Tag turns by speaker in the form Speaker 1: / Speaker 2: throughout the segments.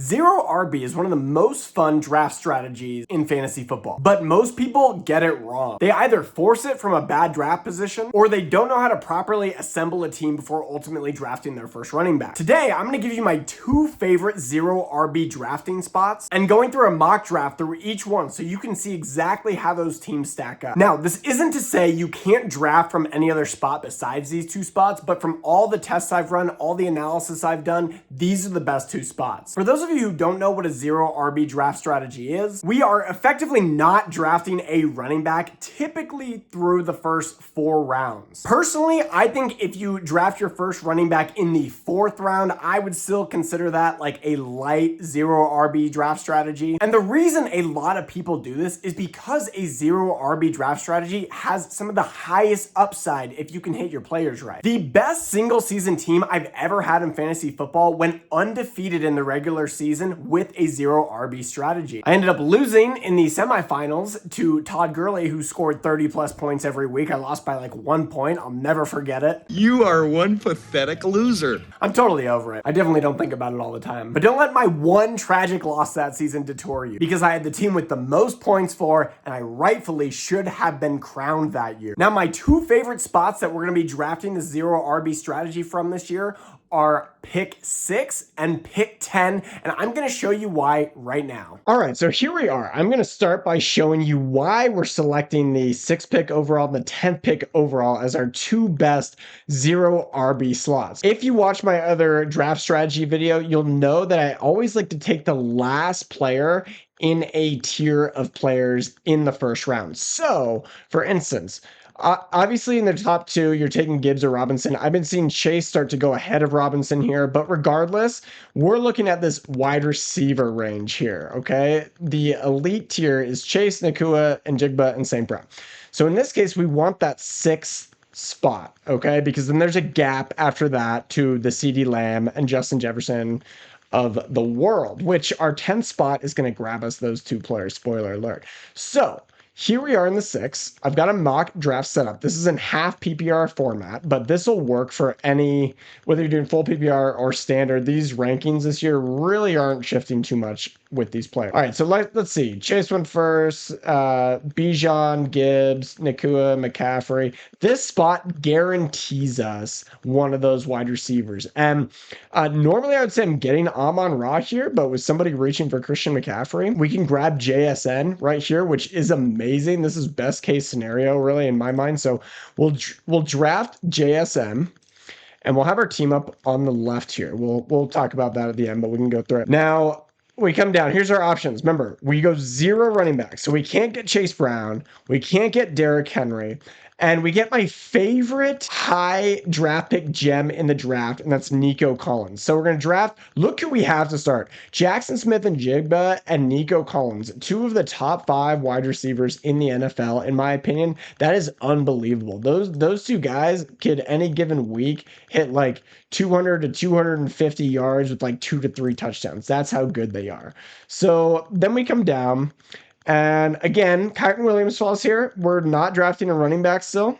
Speaker 1: Zero RB is one of the most fun draft strategies in fantasy football, but most people get it wrong. They either force it from a bad draft position or they don't know how to properly assemble a team before ultimately drafting their first running back. Today, I'm going to give you my 2 favorite zero RB drafting spots and going through a mock draft through each one so you can see exactly how those teams stack up. Now, this isn't to say you can't draft from any other spot besides these 2 spots, but from all the tests I've run, all the analysis I've done, these are the best 2 spots. For those of you who don't know what a zero RB draft strategy is, we are effectively not drafting a running back typically through the first 4 rounds. Personally, I think if you draft your first running back in the 4th round, I would still consider that like a light zero RB draft strategy. And the reason a lot of people do this is because a zero RB draft strategy has some of the highest upside if you can hit your players right. The best single season team I've ever had in fantasy football went undefeated in the regular season with a zero RB strategy. I ended up losing in the semifinals to Todd Gurley, who scored 30 plus points every week. I lost by like 1 point. I'll never forget it.
Speaker 2: You are one pathetic loser.
Speaker 1: I'm totally over it. I definitely don't think about it all the time. But don't let my one tragic loss that season detour you, because I had the team with the most points for, and I rightfully should have been crowned that year. Now, my 2 favorite spots that we're going to be drafting the zero RB strategy from this year are pick 6 and pick 10, and I'm going to show you why right now. All right, so here we are. I'm going to start by showing you why we're selecting the 6th pick overall and the 10th pick overall as our 2 best zero RB slots. If you watch my other draft strategy video, you'll know that I always like to take the last player in a tier of players in the first round. So, for instance, obviously in the top 2, you're taking Gibbs or Robinson. I've been seeing Chase start to go ahead of Robinson here, but regardless, we're looking at this wide receiver range here, okay? The elite tier is Chase, Nakua, and Jigba, and St. Brown. So in this case, we want that 6th spot, okay? Because then there's a gap after that to the CeeDee Lamb and Justin Jefferson of the world, which our 10th spot is going to grab us those 2 players, spoiler alert. So here we are in the 6th. I've got a mock draft set up. This is in half PPR format, but this will work for any, whether you're doing full PPR or standard. These rankings this year really aren't shifting too much with these players. All right, so let's see. Chase went first, Bijan, Gibbs, Nakua, McCaffrey. This spot guarantees us one of those wide receivers. And normally I would say I'm getting Amon-Ra here, but with somebody reaching for Christian McCaffrey, we can grab JSN right here, which is amazing. This is best case scenario, really, in my mind. So we'll draft JSN. And we'll have our team up on the left here. We'll talk about that at the end, but we can go through it. Now, we come down. Here's our options. Remember, we go 0 running back. So we can't get Chase Brown. We can't get Derrick Henry. And we get my favorite high draft pick gem in the draft, and that's Nico Collins. So we're going to draft. Look who we have to start. Jackson Smith-Njigba and Nico Collins, 2 of the top 5 wide receivers in the NFL, in my opinion. That is unbelievable. Those 2 guys could any given week hit like 200 to 250 yards with like 2 to 3 touchdowns. That's how good they are. So then we come down. And again, Kyren Williams falls here. We're not drafting a running back still.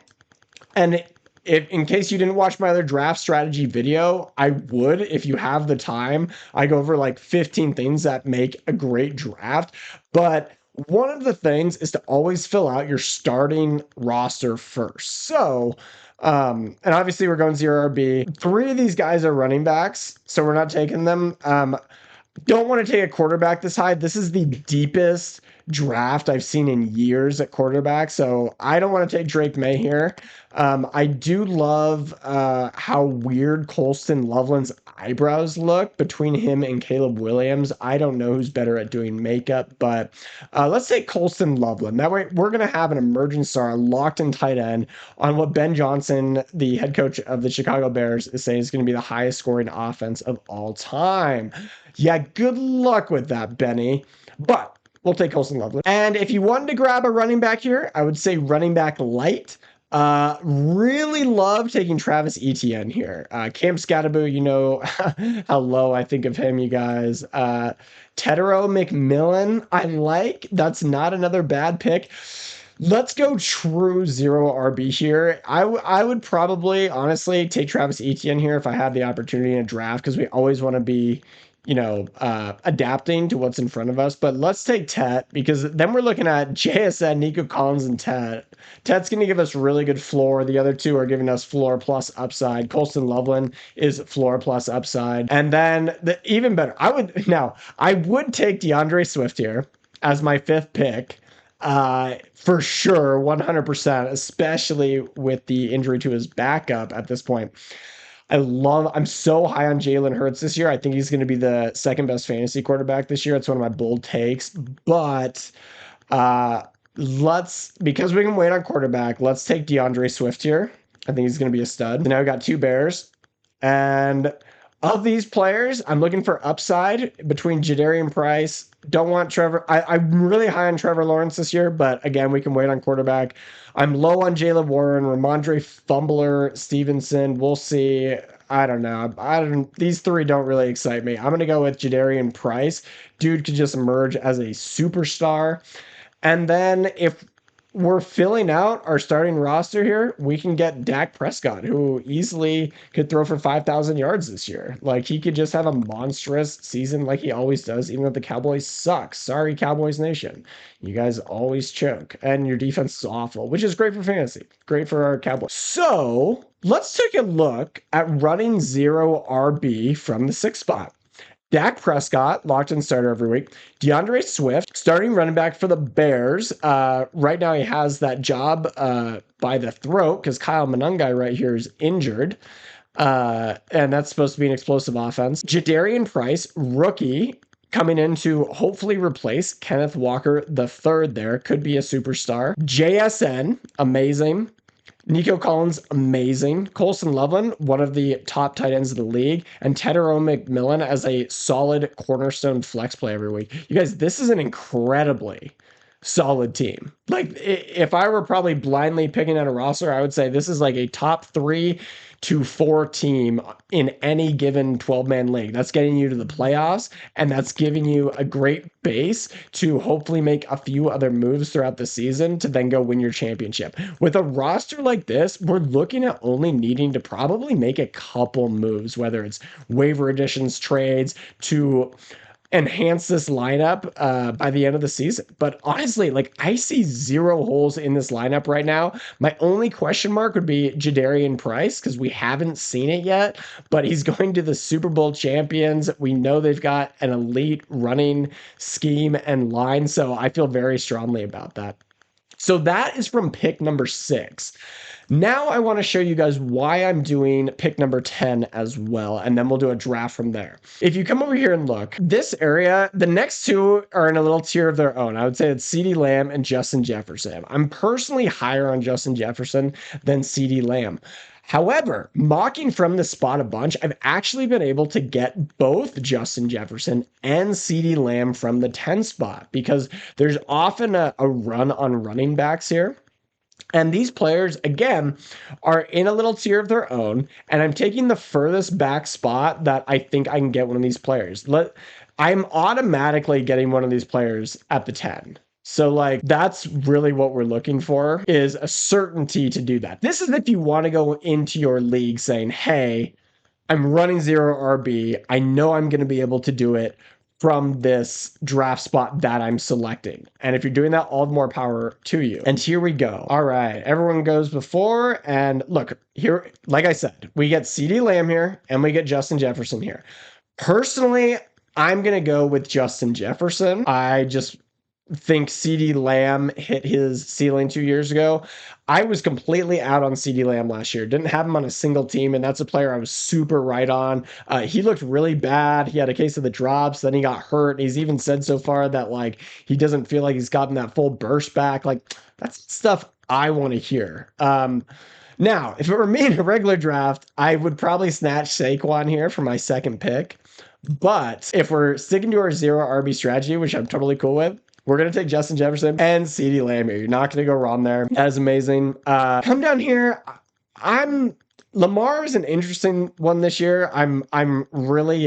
Speaker 1: And if, in case you didn't watch my other draft strategy video, I would, if you have the time. I go over like 15 things that make a great draft. But one of the things is to always fill out your starting roster first. So, and obviously we're going 0 RB. 3 of these guys are running backs, so we're not taking them. Don't want to take a quarterback this high. This is the deepest draft I've seen in years at quarterback, so I don't want to take Drake May here. I do love how weird Colston Loveland's eyebrows look between him and Caleb Williams. I don't know who's better at doing makeup, but let's take Colston Loveland. That way we're going to have an emerging star, a locked-in tight end on what Ben Johnson, the head coach of the Chicago Bears, is saying is going to be the highest scoring offense of all time. Yeah, good luck with that, Benny. But we'll take Colston Loveland. And if you wanted to grab a running back here, I would say running back light. Really love taking Travis Etienne here. Cam Scatterbo, you know how low I think of him, you guys. Tedero McMillan, I like. That's not another bad pick. Let's go true 0 RB here. I would probably, honestly, take Travis Etienne here if I had the opportunity in a draft, because we always want to be, adapting to what's in front of us. But let's take Tet, because then we're looking at JSN, Nico Collins, and Tet. Tet's going to give us really good floor. The other two are giving us floor plus upside. Colston Loveland is floor plus upside. And then even better, I would take DeAndre Swift here as my 5th pick. For sure, 100%, especially with the injury to his backup at this point. I'm so high on Jalen Hurts this year. I think he's going to be the 2nd best fantasy quarterback this year. It's one of my bold takes. But because we can wait on quarterback, let's take DeAndre Swift here. I think he's going to be a stud. So now we got 2 Bears. And of these players, I'm looking for upside between Jadarian Price. Don't want Trevor. I'm really high on Trevor Lawrence this year, but again, we can wait on quarterback. I'm low on Jaylen Warren, Ramondre Fumbler, Stevenson. We'll see. I don't know. These 3 don't really excite me. I'm going to go with Jadarian Price. Dude could just emerge as a superstar. And then if we're filling out our starting roster here, we can get Dak Prescott, who easily could throw for 5,000 yards this year. Like, he could just have a monstrous season like he always does, even though the Cowboys suck. Sorry, Cowboys Nation. You guys always choke, and your defense is awful, which is great for fantasy. Great for our Cowboys. So let's take a look at running 0 RB from the 6th spot. Dak Prescott, locked-in starter every week. DeAndre Swift, starting running back for the Bears. Right now he has that job by the throat because Kyle Monangai right here is injured. And that's supposed to be an explosive offense. Jadarian Price, rookie, coming in to hopefully replace Kenneth Walker III there. Could be a superstar. JSN, amazing. Nico Collins, amazing. Colston Loveland, one of the top tight ends of the league. And Tedero McMillan as a solid cornerstone flex play every week. You guys, this is an incredibly solid team. Like, if I were probably blindly picking out a roster, I would say this is like a top 3 to 4 team in any given 12-man league. That's getting you to the playoffs, and that's giving you a great base to hopefully make a few other moves throughout the season to then go win your championship. With a roster like this, we're looking at only needing to probably make a couple moves, whether it's waiver additions, trades, to enhance this lineup by the end of the season. But honestly, like, I see 0 holes in this lineup right now. My only question mark would be Jadarian Price, because we haven't seen it yet, but he's going to the Super Bowl champions. We know they've got an elite running scheme and line, so I feel very strongly about that. So that is from pick number 6. Now I want to show you guys why I'm doing pick number 10 as well, and then we'll do a draft from there. If you come over here and look, this area, the next 2 are in a little tier of their own. I would say it's CeeDee Lamb and Justin Jefferson. I'm personally higher on Justin Jefferson than CeeDee Lamb. However, mocking from the spot a bunch, I've actually been able to get both Justin Jefferson and CeeDee Lamb from the 10 spot, because there's often a run on running backs here. And these players, again, are in a little tier of their own, and I'm taking the furthest back spot that I think I can get one of these players. I'm automatically getting one of these players at the 10. So, like, that's really what we're looking for, is a certainty to do that. This is if you want to go into your league saying, hey, I'm running 0 RB. I know I'm going to be able to do it from this draft spot that I'm selecting. And if you're doing that, all the more power to you. And here we go. All right, everyone goes before, and look, here, like I said, we get CeeDee Lamb here, and we get Justin Jefferson here. Personally, I'm going to go with Justin Jefferson. I just think CeeDee Lamb hit his ceiling 2 years ago. I was completely out on CeeDee Lamb last year. Didn't have him on a single team, and that's a player I was super right on. He looked really bad. He had a case of the drops, then he got hurt. He's even said so far that, like, he doesn't feel like he's gotten that full burst back. Like, that's stuff I want to hear. Now, if it were me in a regular draft, I would probably snatch Saquon here for my 2nd pick. But if we're sticking to our 0 RB strategy, which I'm totally cool with, we're going to take Justin Jefferson and CeeDee Lamb here. You're not going to go wrong there. That is amazing. Come down here. Lamar is an interesting one this year. I'm really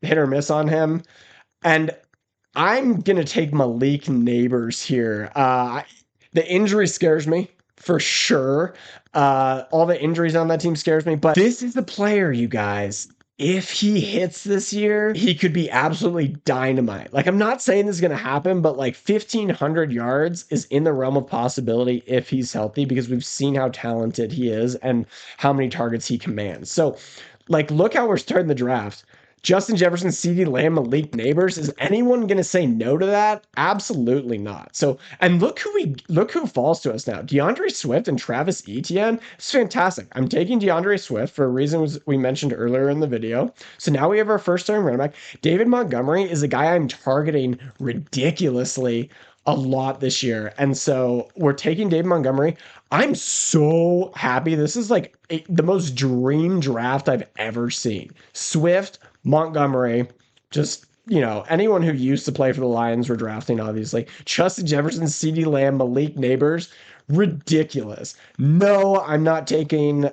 Speaker 1: hit or miss on him. And I'm going to take Malik Nabers here. The injury scares me for sure. All the injuries on that team scares me. But this is the player, you guys. if he hits this year, he could be absolutely dynamite. Like, I'm not saying this is going to happen, but like 1,500 yards is in the realm of possibility if he's healthy, because we've seen how talented he is and how many targets he commands. So, like, look how we're starting the draft. Justin Jefferson, CeeDee Lamb, Malik Neighbors. Is anyone going to say no to that? Absolutely not. So, and look who falls to us now. DeAndre Swift and Travis Etienne. It's fantastic. I'm taking DeAndre Swift for reasons we mentioned earlier in the video. So now we have our first starting running back. David Montgomery is a guy I'm targeting ridiculously a lot this year. And so we're taking David Montgomery. I'm so happy. This is like the most dream draft I've ever seen. Swift, Montgomery, just, anyone who used to play for the Lions were drafting, obviously. Justin Jefferson, CeeDee Lamb, Malik Neighbors. Ridiculous. No, I'm not taking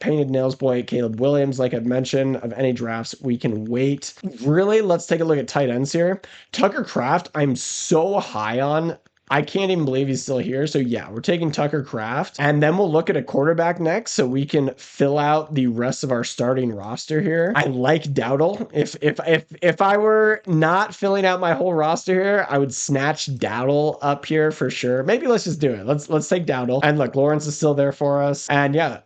Speaker 1: Painted Nails boy Caleb Williams, like I've mentioned, of any drafts. We can wait. Really, let's take a look at tight ends here. Tucker Kraft, I'm so high on. I can't even believe he's still here. So yeah, we're taking Tucker Kraft, and then we'll look at a quarterback next so we can fill out the rest of our starting roster here. I like Dowdle. If I were not filling out my whole roster here, I would snatch Dowdle up here for sure. Maybe let's just do it. Let's take Dowdle. And look, Lawrence is still there for us. And yeah,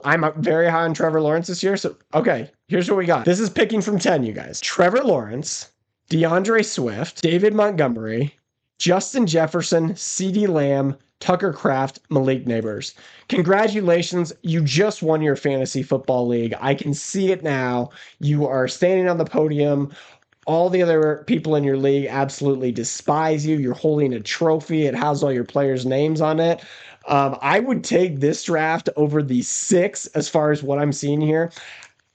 Speaker 1: I'm very high on Trevor Lawrence this year. So okay, here's what we got. This is picking from 10, you guys. Trevor Lawrence, DeAndre Swift, David Montgomery, Justin Jefferson, CeeDee Lamb, Tucker Kraft, Malik Neighbors. Congratulations, you just won your fantasy football league. I can see it now. You are standing on the podium. All the other people in your league absolutely despise you. You're holding a trophy. It has all your players' names on it. I would take this draft over the 6 as far as what I'm seeing here.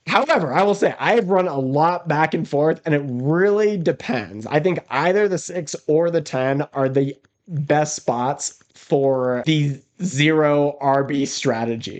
Speaker 1: However, I will say I have run a lot back and forth, and it really depends. I think either the 6 or the 10 are the best spots for the 0 RB strategy.